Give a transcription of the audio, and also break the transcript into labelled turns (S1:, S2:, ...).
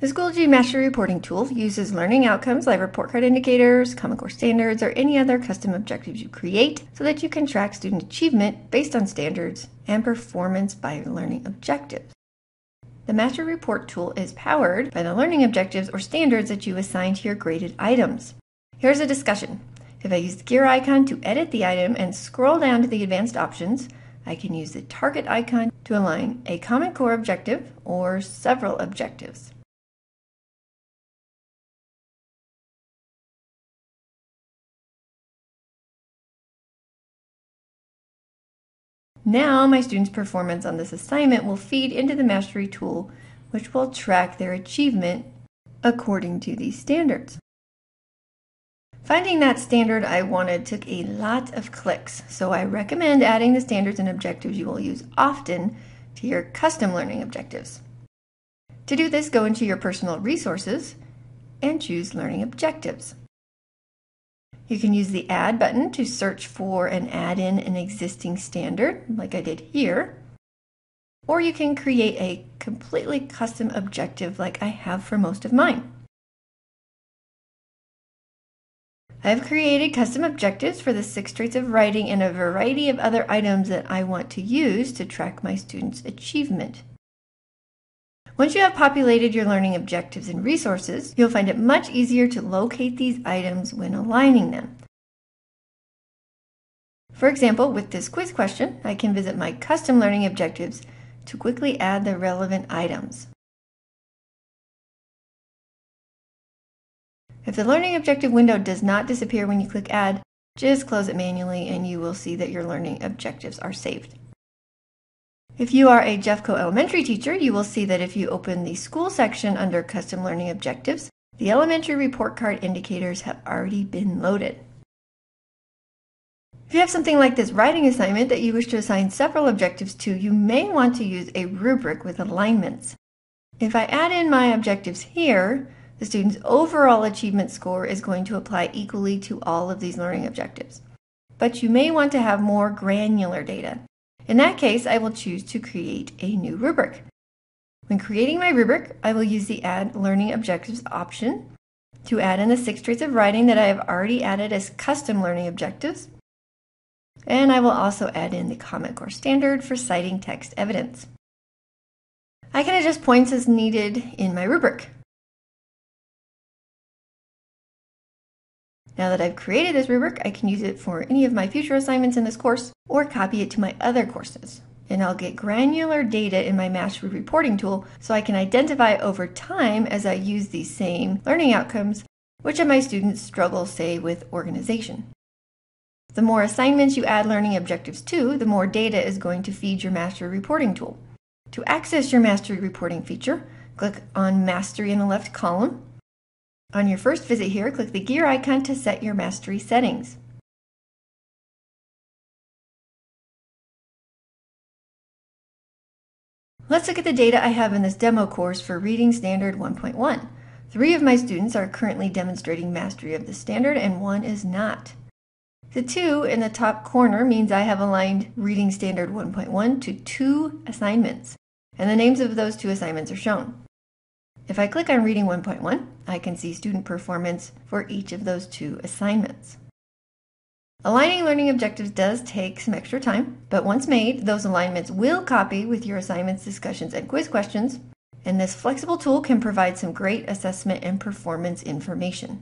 S1: The Schoology Mastery Reporting tool uses learning outcomes like report card indicators, Common Core standards, or any other custom objectives you create so that you can track student achievement based on standards and performance by learning objectives. The Mastery Report tool is powered by the learning objectives or standards that you assign to your graded items. Here's a discussion. If I use the gear icon to edit the item and scroll down to the advanced options, I can use the target icon to align a Common Core objective or several objectives. Now my students' performance on this assignment will feed into the Mastery tool, which will track their achievement according to these standards. Finding that standard I wanted took a lot of clicks, so I recommend adding the standards and objectives you will use often to your custom learning objectives. To do this, go into your personal resources and choose Learning Objectives. You can use the Add button to search for and add in an existing standard, like I did here. Or you can create a completely custom objective like I have for most of mine. I have created custom objectives for the 6 traits of writing and a variety of other items that I want to use to track my students' achievement. Once you have populated your learning objectives and resources, you'll find it much easier to locate these items when aligning them. For example, with this quiz question, I can visit my custom learning objectives to quickly add the relevant items. If the learning objective window does not disappear when you click Add, just close it manually and you will see that your learning objectives are saved. If you are a Jeffco elementary teacher, you will see that if you open the school section under Custom Learning Objectives, the elementary report card indicators have already been loaded. If you have something like this writing assignment that you wish to assign several objectives to, you may want to use a rubric with alignments. If I add in my objectives here, the student's overall achievement score is going to apply equally to all of these learning objectives. But you may want to have more granular data. In that case, I will choose to create a new rubric. When creating my rubric, I will use the Add Learning Objectives option to add in the 6 traits of writing that I have already added as custom learning objectives. And I will also add in the Common Core standard for citing text evidence. I can adjust points as needed in my rubric. Now that I've created this rubric, I can use it for any of my future assignments in this course or copy it to my other courses. And I'll get granular data in my Mastery Reporting tool so I can identify over time as I use these same learning outcomes which of my students struggle, say, with organization. The more assignments you add learning objectives to, the more data is going to feed your Mastery Reporting tool. To access your Mastery Reporting feature, click on Mastery in the left column. On your first visit here, click the gear icon to set your Mastery settings. Let's look at the data I have in this demo course for Reading Standard 1.1. 3 of my students are currently demonstrating mastery of the standard and 1 is not. The 2 in the top corner means I have aligned Reading Standard 1.1 to 2 assignments, and the names of those 2 assignments are shown. If I click on Reading 1.1, I can see student performance for each of those 2 assignments. Aligning learning objectives does take some extra time, but once made, those alignments will copy with your assignments, discussions, and quiz questions, and this flexible tool can provide some great assessment and performance information.